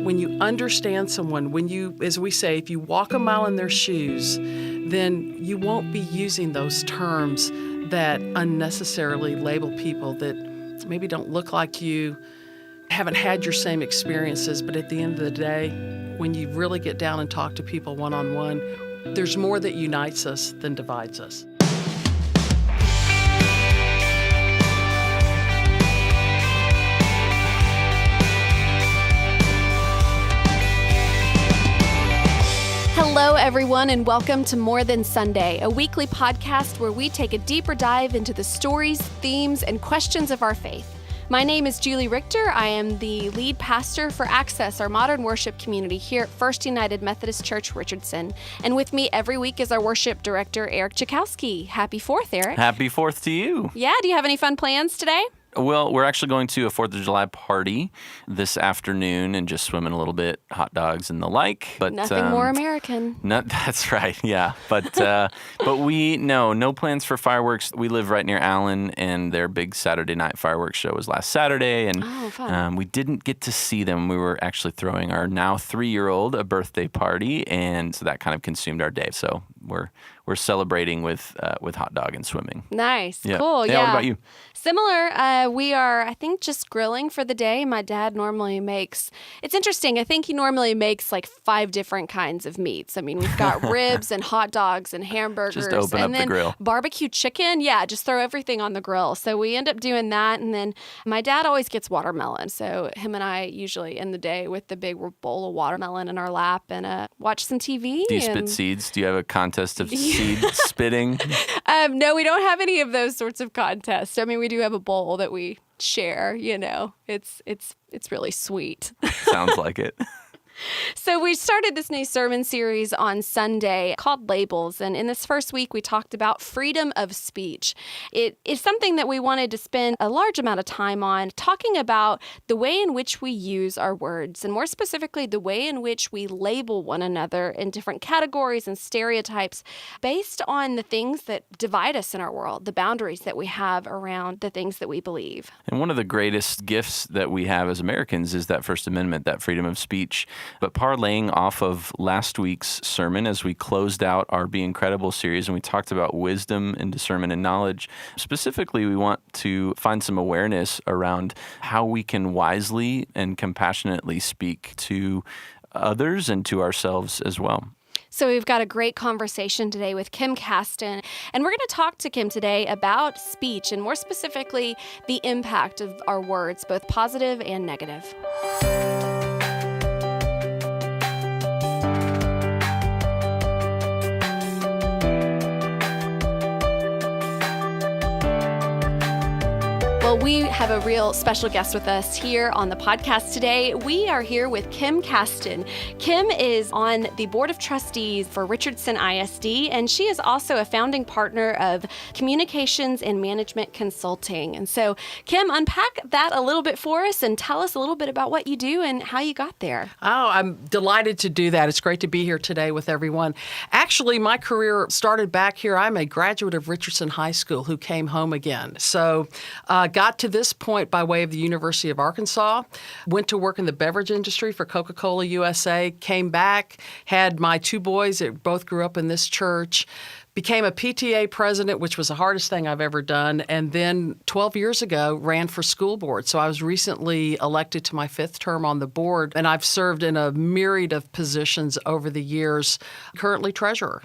when you understand someone, when you, as we say, if you walk a mile in their shoes, then you won't be using those terms that unnecessarily label people that maybe don't look like you, haven't had your same experiences, but at the end of the day, when you really get down and talk to people one-on-one, there's more that unites us than divides us. Hello, everyone, and welcome to More Than Sunday, a weekly podcast where we take a deeper dive into the stories, themes, and questions of our faith. My name is Julie Richter. I am the lead pastor for Access, our modern worship community here at First United Methodist Church, Richardson. And with me every week is our worship director, Eric Jakowski. Happy 4th, Eric. Happy 4th to you. Yeah, do you have any fun plans today? Well, we're actually going to a 4th of July party this afternoon and just swimming a little bit, hot dogs and the like. But nothing more American. That's right, yeah. But we, no plans for fireworks. We live right near Allen, and their big Saturday night fireworks show was last Saturday. And we didn't get to see them. We were actually throwing our now 3-year-old a birthday party, and so that kind of consumed our day. So we're celebrating with hot dog and swimming. Nice. Yeah. Cool. Yeah. What about you? Similar. We are, I think, just grilling for the day. My dad normally makes, it's interesting, I think he normally makes like 5 different kinds of meats. I mean, we've got ribs and hot dogs and hamburgers. Just open and up the grill. Barbecue chicken. Yeah, just throw everything on the grill. So we end up doing that. And then my dad always gets watermelon. So him and I usually end the day with the big bowl of watermelon in our lap and watch some TV. Do you spit seeds? Do you have a contest of seed spitting? No, we don't have any of those sorts of contests. I mean, we do have a bowl that we share, you know. It's really sweet. Sounds like it. So we started this new sermon series on Sunday called Labels. And in this first week, we talked about freedom of speech. It is something that we wanted to spend a large amount of time on, talking about the way in which we use our words, and more specifically, the way in which we label one another in different categories and stereotypes based on the things that divide us in our world, the boundaries that we have around the things that we believe. And one of the greatest gifts that we have as Americans is that First Amendment, that freedom of speech. But parlaying off of last week's sermon as we closed out our Be Incredible series and we talked about wisdom and discernment and knowledge, specifically we want to find some awareness around how we can wisely and compassionately speak to others and to ourselves as well. So we've got a great conversation today with Kim Caston, and we're going to talk to Kim today about speech and more specifically the impact of our words, both positive and negative. Well, we have a real special guest with us here on the podcast today. We are here with Kim Caston. Kim is on the Board of Trustees for Richardson ISD, and she is also a founding partner of Communications and Management Consulting. And so, Kim, unpack that a little bit for us and tell us a little bit about what you do and how you got there. Oh, I'm delighted to do that. It's great to be here today with everyone. Actually, my career started back here. I'm a graduate of Richardson High School who came home again. So, got to this point by way of the University of Arkansas, went to work in the beverage industry for Coca-Cola USA, came back, had my 2 boys that both grew up in this church, became a PTA president, which was the hardest thing I've ever done, and then 12 years ago ran for school board. So I was recently elected to my 5th term on the board, and I've served in a myriad of positions over the years, currently treasurer.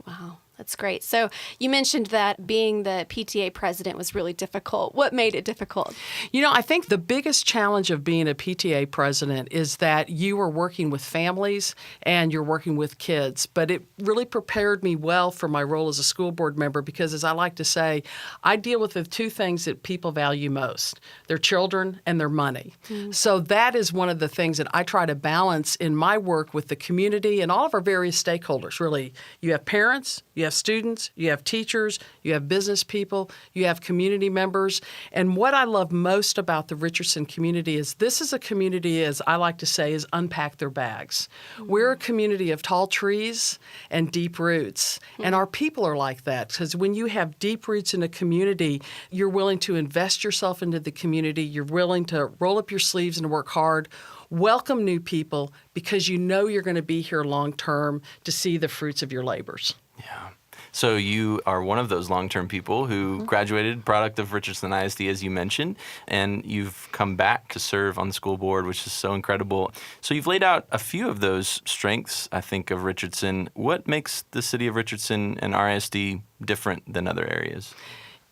Wow. That's great. So you mentioned that being the PTA president was really difficult. What made it difficult? You know, I think the biggest challenge of being a PTA president is that you are working with families and you're working with kids. But it really prepared me well for my role as a school board member because, as I like to say, I deal with the 2 things that people value most, their children and their money. So that is one of the things that I try to balance in my work with the community and all of our various stakeholders, really. You have parents, you have have students, you have teachers, you have business people, you have community members. And what I love most about the Richardson community is this is a community, as I like to say, is unpack their bags. We're a community of tall trees and deep roots. And our people are like that, because when you have deep roots in a community, you're willing to invest yourself into the community. You're willing to roll up your sleeves and work hard. Welcome new people because you know you're going to be here long term to see the fruits of your labors. Yeah. So you are one of those long-term people who graduated, product of Richardson ISD, as you mentioned, and you've come back to serve on the school board, which is so incredible. So you've laid out a few of those strengths, I think, of Richardson. What makes the city of Richardson and RISD different than other areas?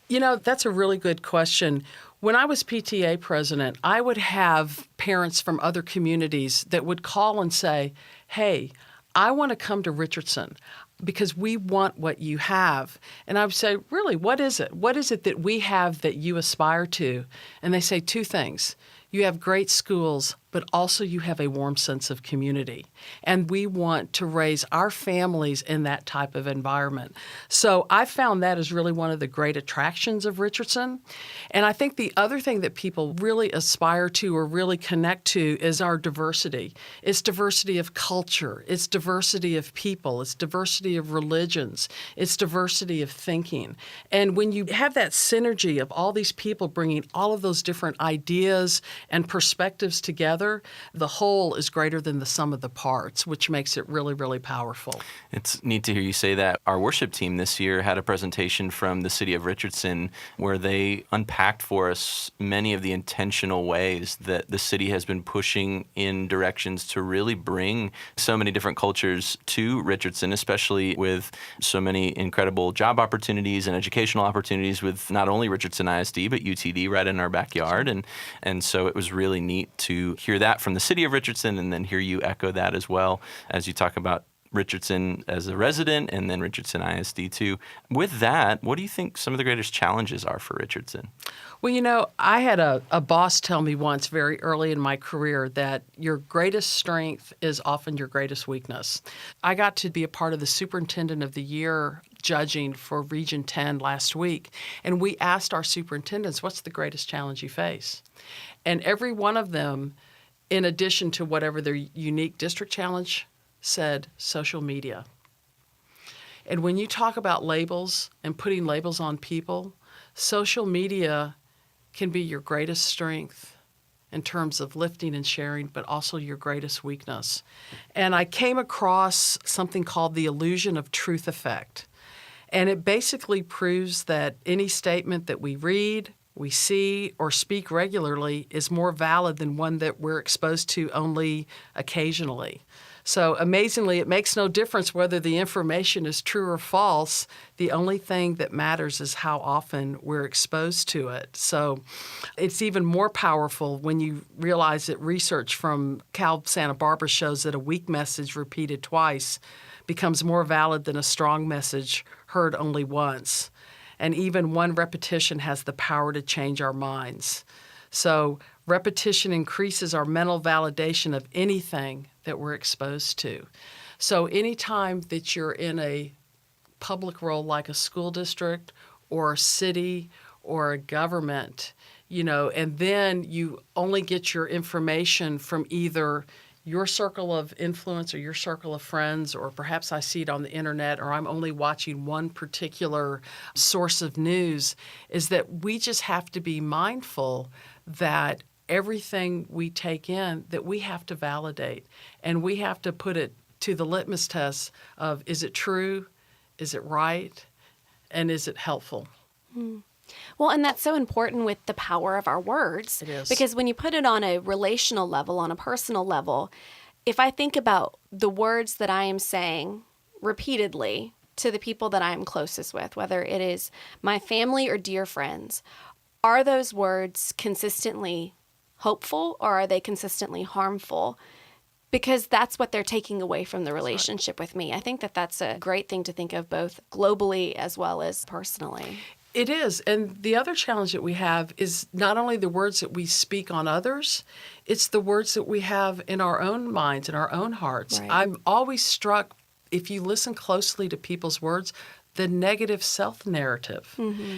You know, that's a really good question. When I was PTA president, I would have parents from other communities that would call and say, hey, I want to come to Richardson because we want what you have. And I would say, really, what is it? What is it that we have that you aspire to? And they say two things. You have great schools, but also you have a warm sense of community. And we want to raise our families in that type of environment. So I found that is really one of the great attractions of Richardson. And I think the other thing that people really aspire to or really connect to is our diversity. It's diversity of culture. It's diversity of people. It's diversity of religions. It's diversity of thinking. And when you have that synergy of all these people bringing all of those different ideas and perspectives together, the whole is greater than the sum of the parts, which makes it really, really powerful. It's neat to hear you say that. Our worship team this year had a presentation from the city of Richardson where they unpacked for us many of the intentional ways that the city has been pushing in directions to really bring so many different cultures to Richardson, especially with so many incredible job opportunities and educational opportunities with not only Richardson ISD, but UTD right in our backyard. And so it was really neat to hear that from the city of Richardson and then hear you echo that as well as you talk about Richardson as a resident and then Richardson ISD too. With that, what do you think some of the greatest challenges are for Richardson? Well, you know, I had a boss tell me once very early in my career that your greatest strength is often your greatest weakness. I got to be a part of the Superintendent of the Year judging for Region 10 last week, and we asked our superintendents, what's the greatest challenge you face? And every one of them, in addition to whatever their unique district challenge, said social media. And when you talk about labels and putting labels on people, social media can be your greatest strength in terms of lifting and sharing, but also your greatest weakness. And I came across something called the illusion of truth effect. And it basically proves that any statement that we read, we see, or speak regularly is more valid than one that we're exposed to only occasionally. So amazingly, it makes no difference whether the information is true or false. The only thing that matters is how often we're exposed to it. So it's even more powerful when you realize that research from Cal Santa Barbara shows that a weak message repeated twice becomes more valid than a strong message heard only once. And even one repetition has the power to change our minds. So repetition increases our mental validation of anything that we're exposed to. So anytime that you're in a public role like a school district or a city or a government, you know, and then you only get your information from either your circle of influence or your circle of friends, or perhaps I see it on the internet, or I'm only watching one particular source of news, is that we just have to be mindful that everything we take in, that we have to validate. And we have to put it to the litmus test of, is it true? Is it right? And is it helpful? Well, and that's so important with the power of our words. It is. Because when you put it on a relational level, on a personal level, if I think about the words that I am saying repeatedly to the people that I am closest with, whether it is my family or dear friends, are those words consistently hopeful or are they consistently harmful? Because that's what they're taking away from the relationship with me. I think that that's a great thing to think of both globally as well as personally. It is. And the other challenge that we have is not only the words that we speak on others, it's the words that we have in our own minds, in our own hearts. Right. I'm always struck, if you listen closely to people's words, the negative self-narrative.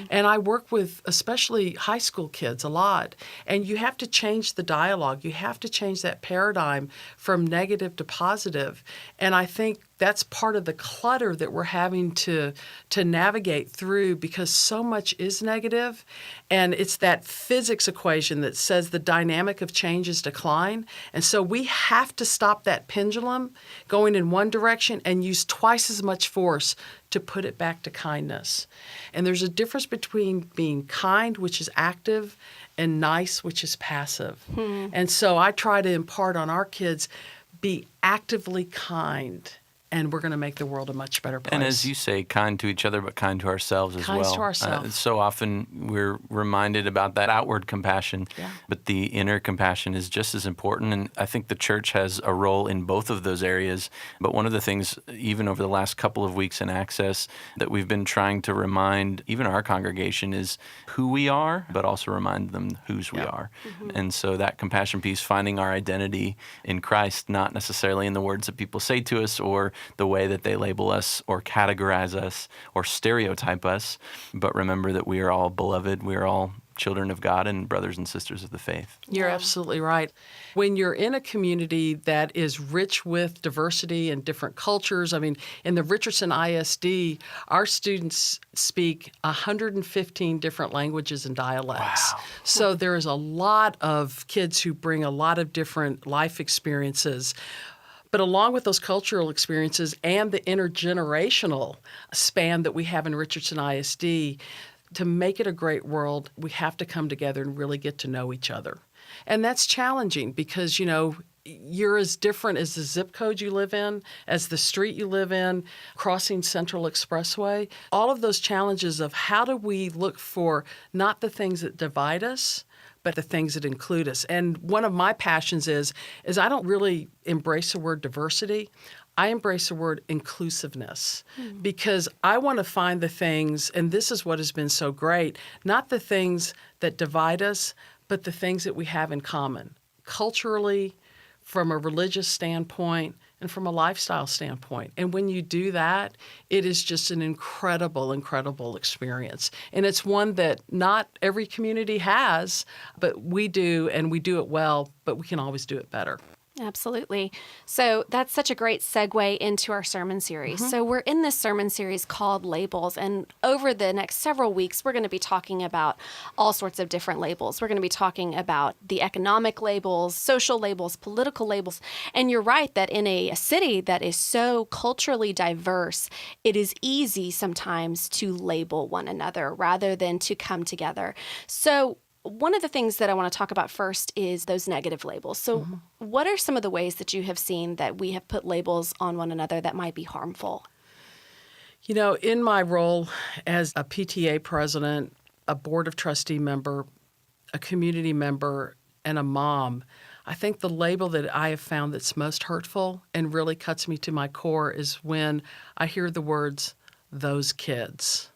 And I work with especially high school kids a lot. And you have to change the dialogue. You have to change that paradigm from negative to positive. And I think that's part of the clutter that we're having to navigate through, because so much is negative. And it's that physics equation that says the dynamic of change is decline. And so we have to stop that pendulum going in one direction and use twice as much force to put it back to kindness. And there's a difference between being kind, which is active, and nice, which is passive. And so I try to impart on our kids, be actively kind, and we're going to make the world a much better place. And as you say, kind to each other, but kind to ourselves as well. Kind to ourselves. So often we're reminded about that outward compassion, but the inner compassion is just as important. And I think the church has a role in both of those areas. But one of the things, even over the last couple of weeks in Access, that we've been trying to remind even our congregation is who we are, but also remind them whose we are. And so that compassion piece, finding our identity in Christ, not necessarily in the words that people say to us or the way that they label us or categorize us or stereotype us, but remember that we are all beloved, we are all children of God and brothers and sisters of the faith. You're absolutely right. When you're in a community that is rich with diversity and different cultures, I mean, in the Richardson ISD, our students speak 115 different languages and dialects. Wow. So there is a lot of kids who bring a lot of different life experiences. But along with those cultural experiences and the intergenerational span that we have in Richardson ISD, to make it a great world, we have to come together and really get to know each other. And that's challenging because, you know, you're as different as the zip code you live in, as the street you live in, crossing Central Expressway. All of those challenges of how do we look for not the things that divide us, but the things that include us. And one of my passions is I don't really embrace the word diversity. I embrace the word inclusiveness because I want to find the things, and this is what has been so great, not the things that divide us, but the things that we have in common, culturally, from a religious standpoint, and from a lifestyle standpoint. And when you do that, it is just an incredible, incredible experience. And it's one that not every community has, but we do, and we do it well, but we can always do it better. Absolutely. So that's such a great segue into our sermon series. So we're in this sermon series called Labels, and over the next several weeks, we're going to be talking about all sorts of different labels. We're going to be talking about the economic labels, social labels, political labels. And you're right that in a city that is so culturally diverse, it is easy sometimes to label one another rather than to come together. So one of the things that I want to talk about first is those negative labels. So what are some of the ways that you have seen that we have put labels on one another that might be harmful? You know, in my role as a PTA president, a board of trustee member, a community member, and a mom, I think the label that I have found that's most hurtful and really cuts me to my core is when I hear the words, those kids.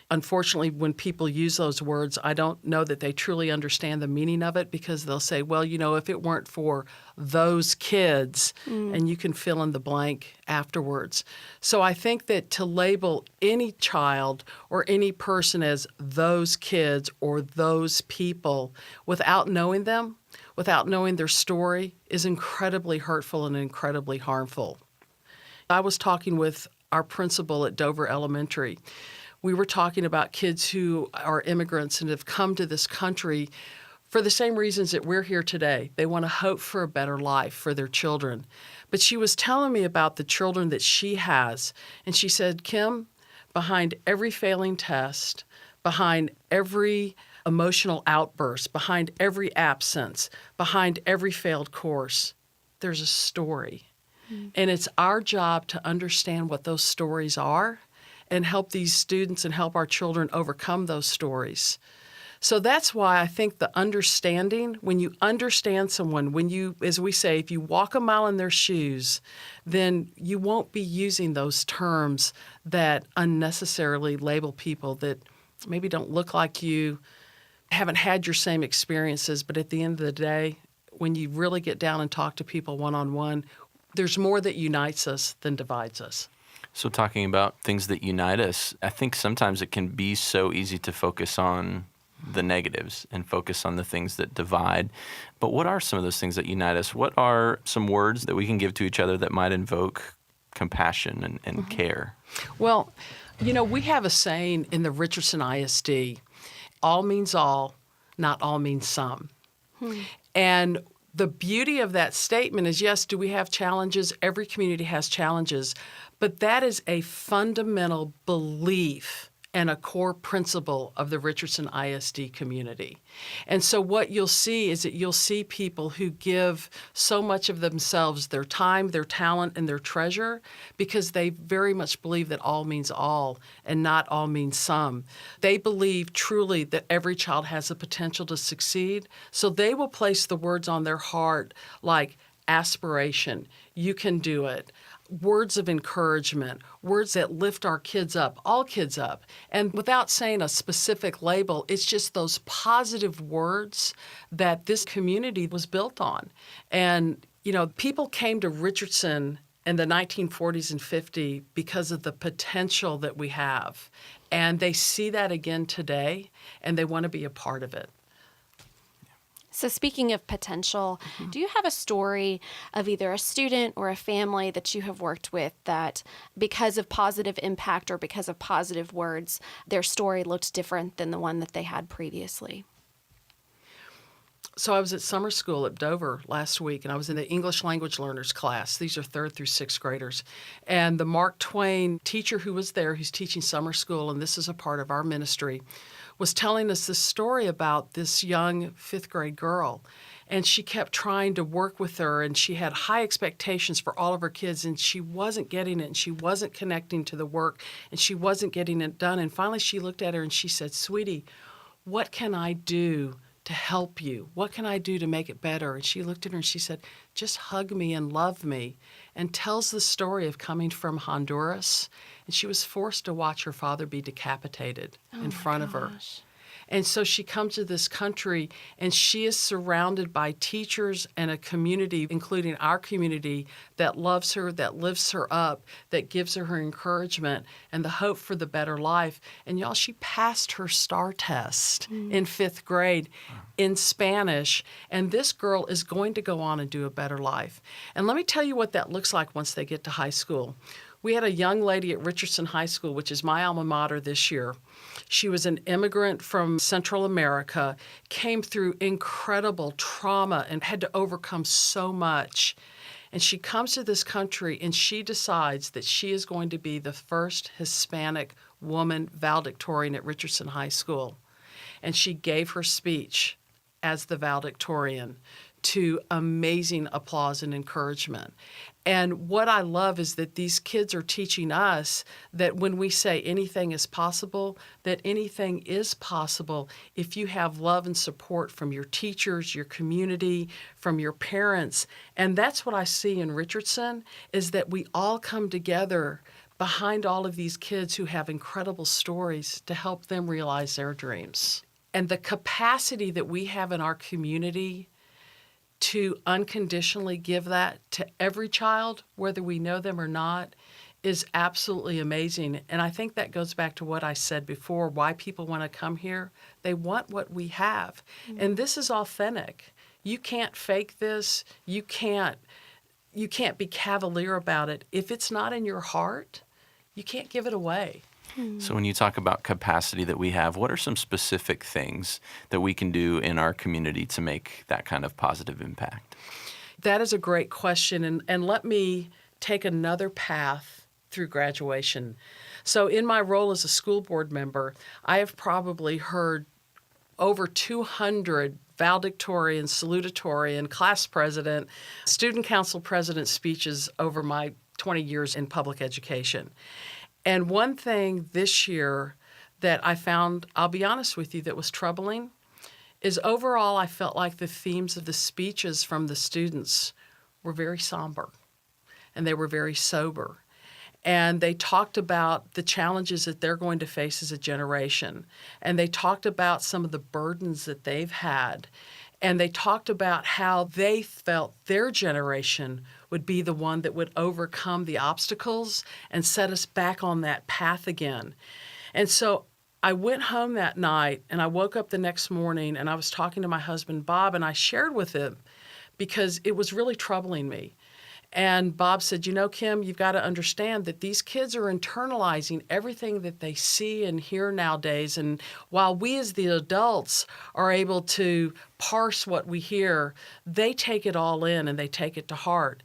Unfortunately, when people use those words, I don't know that they truly understand the meaning of it because they'll say, well, you know, if it weren't for those kids, and you can fill in the blank afterwards. So I think that to label any child or any person as those kids or those people without knowing them, without knowing their story, is incredibly hurtful and incredibly harmful. I was talking with our principal at Dover Elementary. We were talking about kids who are immigrants and have come to this country for the same reasons that we're here today. They want to hope for a better life for their children. But she was telling me about the children that she has. And she said, Kim, behind every failing test, behind every emotional outburst, behind every absence, behind every failed course, there's a story. And it's our job to understand what those stories are and help these students and help our children overcome those stories. So that's why I think the understanding, when you understand someone, when you, as we say, if you walk a mile in their shoes, then you won't be using those terms that unnecessarily label people that maybe don't look like you, haven't had your same experiences, but at the end of the day, when you really get down and talk to people one-on-one, there's more that unites us than divides us. So talking about things that unite us, I think sometimes it can be so easy to focus on the negatives and focus on the things that divide. But what are some of those things that unite us? What are some words that we can give to each other that might invoke compassion and care? Well, we have a saying in the Richardson ISD, all means all, not all means some. And the beauty of that statement is, yes, do we have challenges? Every community has challenges, but that is a fundamental belief and a core principle of the Richardson ISD community. And so what you'll see is that you'll see people who give so much of themselves, their time, their talent, and their treasure, because they very much believe that all means all and not all means some. They believe truly that every child has the potential to succeed, so they will place the words on their heart like aspiration, you can do it, words of encouragement, words that lift our kids up, all kids up. And without saying a specific label, it's just those positive words that this community was built on. And, people came to Richardson in the 1940s and 50s because of the potential that we have. And they see that again today, and they want to be a part of it. So speaking of potential, do you have a story of either a student or a family that you have worked with that because of positive impact or because of positive words, their story looked different than the one that they had previously? So I was at summer school at Dover last week, and I was in the English language learners class. These are 3rd through 6th graders. And the Mark Twain teacher who was there, who's teaching summer school, and this is a part of our ministry, was telling us this story about this young 5th grade girl. And she kept trying to work with her, and she had high expectations for all of her kids, and she wasn't getting it, and she wasn't connecting to the work, and she wasn't getting it done. And finally she looked at her and she said, "Sweetie, what can I do to help you? What can I do to make it better?" And she looked at her and she said, "Just hug me and love me," and tells the story of coming from Honduras. And she was forced to watch her father be decapitated in front of her. And so she comes to this country, and she is surrounded by teachers and a community, including our community, that loves her, that lifts her up, that gives her encouragement and the hope for the better life. And y'all, she passed her STAR test in 5th grade in Spanish, and this girl is going to go on and do a better life. And let me tell you what that looks like once they get to high school. We had a young lady at Richardson High School, which is my alma mater this year. She was an immigrant from Central America, came through incredible trauma and had to overcome so much. And she comes to this country and she decides that she is going to be the first Hispanic woman valedictorian at Richardson High School. And she gave her speech as the valedictorian to amazing applause and encouragement. And what I love is that these kids are teaching us that when we say anything is possible, that anything is possible if you have love and support from your teachers, your community, from your parents. And that's what I see in Richardson, is that we all come together behind all of these kids who have incredible stories to help them realize their dreams. And the capacity that we have in our community to unconditionally give that to every child, whether we know them or not, is absolutely amazing. And I think that goes back to what I said before, why people want to come here. They want what we have. And this is authentic. You can't fake this. You can't be cavalier about it. If it's not in your heart, you can't give it away. So when you talk about capacity that we have, what are some specific things that we can do in our community to make that kind of positive impact? That is a great question. And let me take another path through graduation. So in my role as a school board member, I have probably heard over 200 valedictorian, salutatorian, class president, student council president speeches over my 20 years in public education. And one thing this year that I found, I'll be honest with you, that was troubling is overall I felt like the themes of the speeches from the students were very somber and they were very sober. And they talked about the challenges that they're going to face as a generation. And they talked about some of the burdens that they've had. And they talked about how they felt their generation would be the one that would overcome the obstacles and set us back on that path again. And so I went home that night and I woke up the next morning and I was talking to my husband, Bob, and I shared with him because it was really troubling me. And Bob said, you know, Kim, you've got to understand that these kids are internalizing everything that they see and hear nowadays. And while we as the adults are able to parse what we hear, they take it all in and they take it to heart.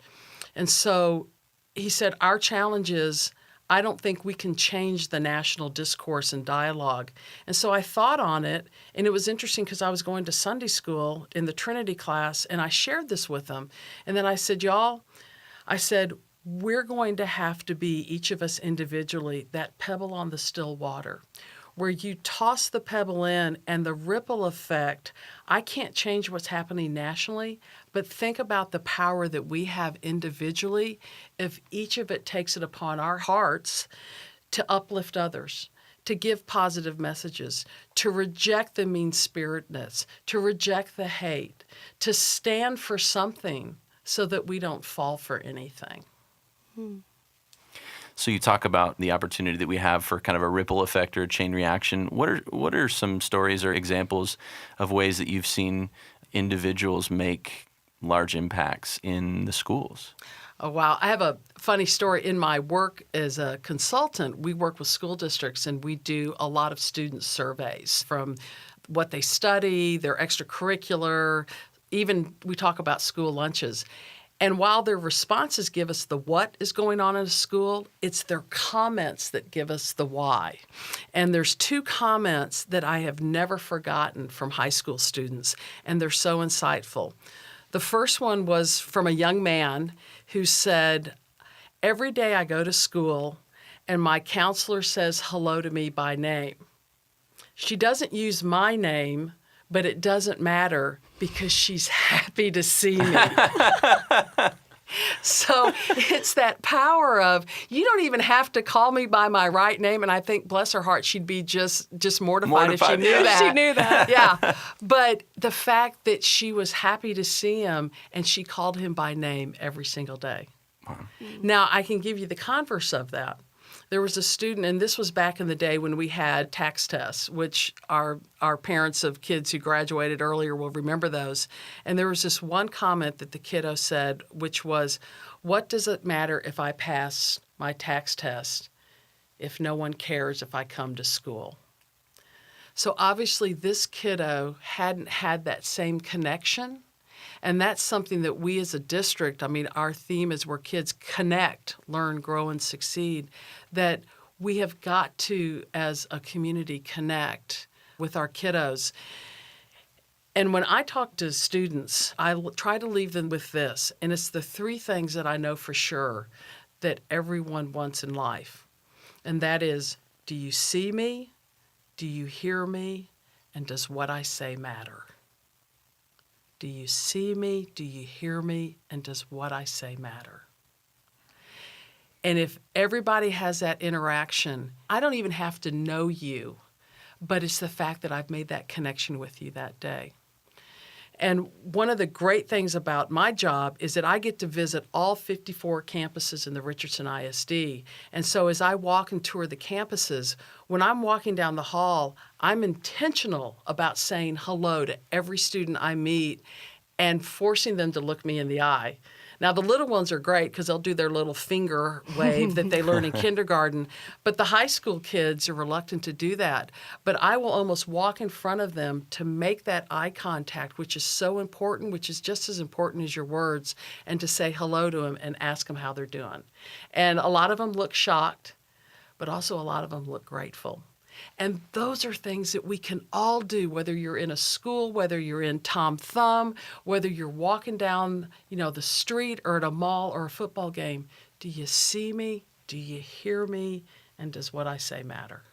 And so he said, our challenge is, I don't think we can change the national discourse and dialogue. And so I thought on it, and it was interesting because I was going to Sunday school in the Trinity class, and I shared this with them. And then I said, y'all, I said, we're going to have to be, each of us individually, that pebble on the still water, where you toss the pebble in and the ripple effect. I can't change what's happening nationally, but think about the power that we have individually if each of it takes it upon our hearts to uplift others, to give positive messages, to reject the mean-spiritedness, to reject the hate, to stand for something so that we don't fall for anything. So you talk about the opportunity that we have for kind of a ripple effect or a chain reaction. What are some stories or examples of ways that you've seen individuals make large impacts in the schools? Oh, wow. I have a funny story. In my work as a consultant, we work with school districts and we do a lot of student surveys from what they study, their extracurricular, even we talk about school lunches. And while their responses give us the what is going on in a school, it's their comments that give us the why. And there's two comments that I have never forgotten from high school students, and they're so insightful. The first one was from a young man who said, every day I go to school and my counselor says hello to me by name. She doesn't use my name, but it doesn't matter because she's happy to see me. So it's that power of, you don't even have to call me by my right name. And I think, bless her heart, she'd be just mortified if she knew yeah. that. She knew that. Yeah. But the fact that she was happy to see him and she called him by name every single day. Wow. Now, I can give you the converse of that. There was a student, and this was back in the day when we had tax tests, which our parents of kids who graduated earlier will remember those. And there was this one comment that the kiddo said, which was, what does it matter if I pass my tax test if no one cares if I come to school? So obviously this kiddo hadn't had that same connection. And that's something that we as a district, I mean, our theme is where kids connect, learn, grow, and succeed, that we have got to, as a community, connect with our kiddos. And when I talk to students, I try to leave them with this, and it's the three things that I know for sure that everyone wants in life. And that is, do you see me? Do you hear me? And does what I say matter? Do you see me? Do you hear me? And does what I say matter? And if everybody has that interaction, I don't even have to know you, but it's the fact that I've made that connection with you that day. And one of the great things about my job is that I get to visit all 54 campuses in the Richardson ISD. And so as I walk and tour the campuses, when I'm walking down the hall, I'm intentional about saying hello to every student I meet and forcing them to look me in the eye. Now, the little ones are great because they'll do their little finger wave that they learn in kindergarten, but the high school kids are reluctant to do that. But I will almost walk in front of them to make that eye contact, which is so important, which is just as important as your words, and to say hello to them and ask them how they're doing. And a lot of them look shocked, but also a lot of them look grateful. And those are things that we can all do, whether you're in a school, whether you're in Tom Thumb, whether you're walking down, the street or at a mall or a football game. Do you see me? Do you hear me? And does what I say matter?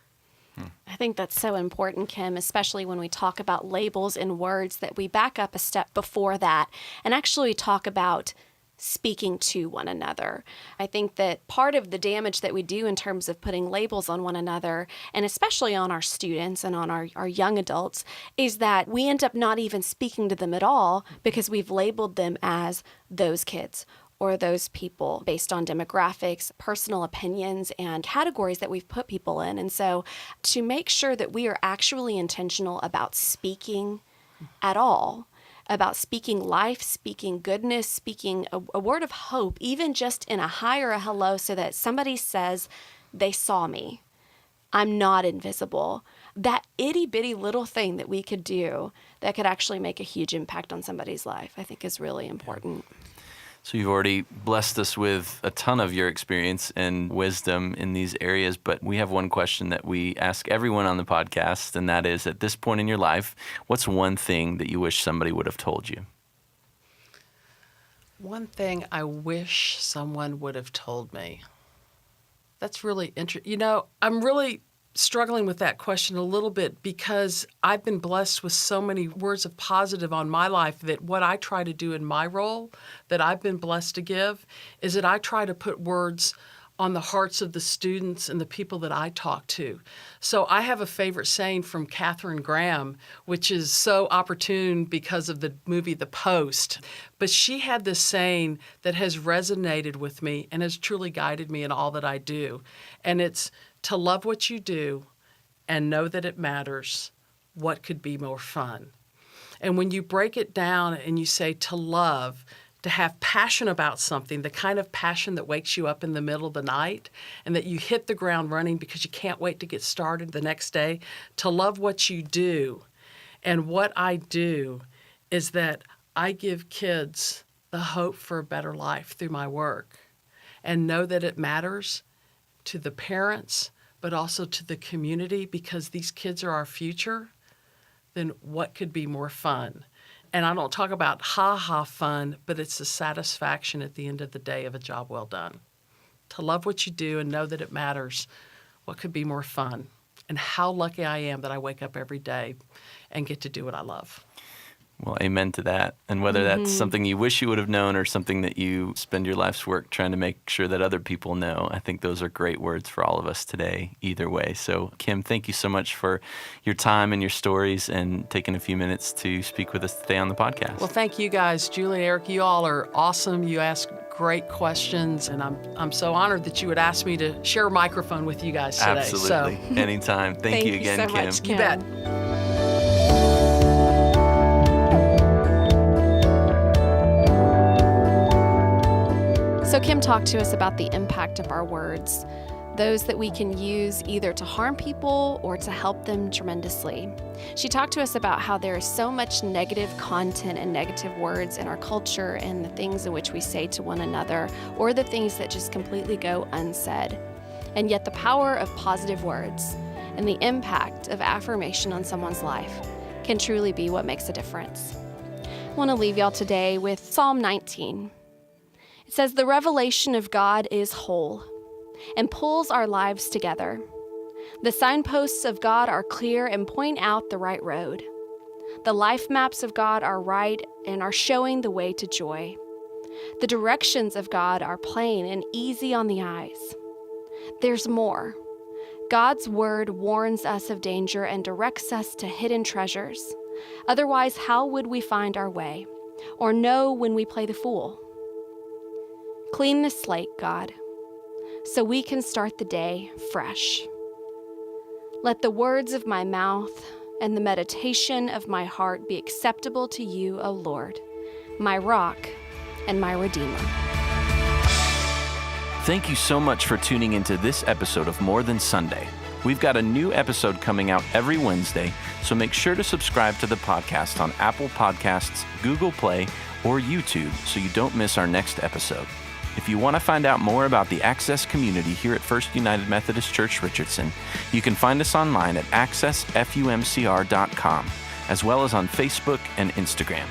I think that's so important, Kim, especially when we talk about labels and words, that we back up a step before that and actually talk about speaking to one another. I think that part of the damage that we do in terms of putting labels on one another, and especially on our students and on our young adults, is that we end up not even speaking to them at all because we've labeled them as those kids or those people based on demographics, personal opinions, and categories that we've put people in. And so to make sure that we are actually intentional about speaking at all, about speaking life, speaking goodness, speaking a word of hope, even just in a hi or a hello, so that somebody says, they saw me. I'm not invisible. That itty bitty little thing that we could do that could actually make a huge impact on somebody's life, I think is really important. So you've already blessed us with a ton of your experience and wisdom in these areas, but we have one question that we ask everyone on the podcast, and that is, at this point in your life, what's one thing that you wish somebody would have told you? One thing I wish someone would have told me. That's really interesting. I'm really struggling with that question a little bit because I've been blessed with so many words of positive on my life that what I try to do in my role that I've been blessed to give is that I try to put words on the hearts of the students and the people that I talk to. So I have a favorite saying from Katharine Graham, which is so opportune because of the movie The Post. But she had this saying that has resonated with me and has truly guided me in all that I do. And it's to love what you do and know that it matters. What could be more fun? And when you break it down and you say to love, to have passion about something, the kind of passion that wakes you up in the middle of the night and that you hit the ground running because you can't wait to get started the next day, to love what you do. And what I do is that I give kids the hope for a better life through my work and know that it matters to the parents, but also to the community, because these kids are our future. Then what could be more fun? And I don't talk about ha-ha fun, but it's the satisfaction at the end of the day of a job well done. To love what you do and know that it matters. What could be more fun? And how lucky I am that I wake up every day and get to do what I love. Well, amen to that. And whether that's something you wish you would have known or something that you spend your life's work trying to make sure that other people know, I think those are great words for all of us today, either way. So, Kim, thank you so much for your time and your stories and taking a few minutes to speak with us today on the podcast. Well, thank you guys. Julie and Eric, you all are awesome. You ask great questions, and I'm so honored that you would ask me to share a microphone with you guys today. Absolutely. So. Anytime. Thank you again, so Kim. much, Kim. You bet. So Kim talked to us about the impact of our words, those that we can use either to harm people or to help them tremendously. She talked to us about how there is so much negative content and negative words in our culture and the things in which we say to one another, or the things that just completely go unsaid. And yet the power of positive words and the impact of affirmation on someone's life can truly be what makes a difference. I want to leave y'all today with Psalm 19. It says, "The revelation of God is whole and pulls our lives together. The signposts of God are clear and point out the right road. The life maps of God are right and are showing the way to joy. The directions of God are plain and easy on the eyes. There's more. God's word warns us of danger and directs us to hidden treasures. Otherwise, how would we find our way or know when we play the fool? Clean the slate, God, so we can start the day fresh. Let the words of my mouth and the meditation of my heart be acceptable to you, O Lord, my rock and my redeemer." Thank you so much for tuning into this episode of More Than Sunday. We've got a new episode coming out every Wednesday, so make sure to subscribe to the podcast on Apple Podcasts, Google Play, or YouTube so you don't miss our next episode. If you want to find out more about the Access community here at First United Methodist Church Richardson, you can find us online at accessfumcr.com, as well as on Facebook and Instagram.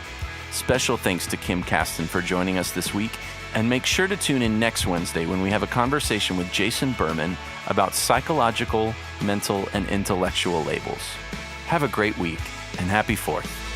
Special thanks to Kim Caston for joining us this week, and make sure to tune in next Wednesday when we have a conversation with Jason Berman about psychological, mental, and intellectual labels. Have a great week, and happy 4th.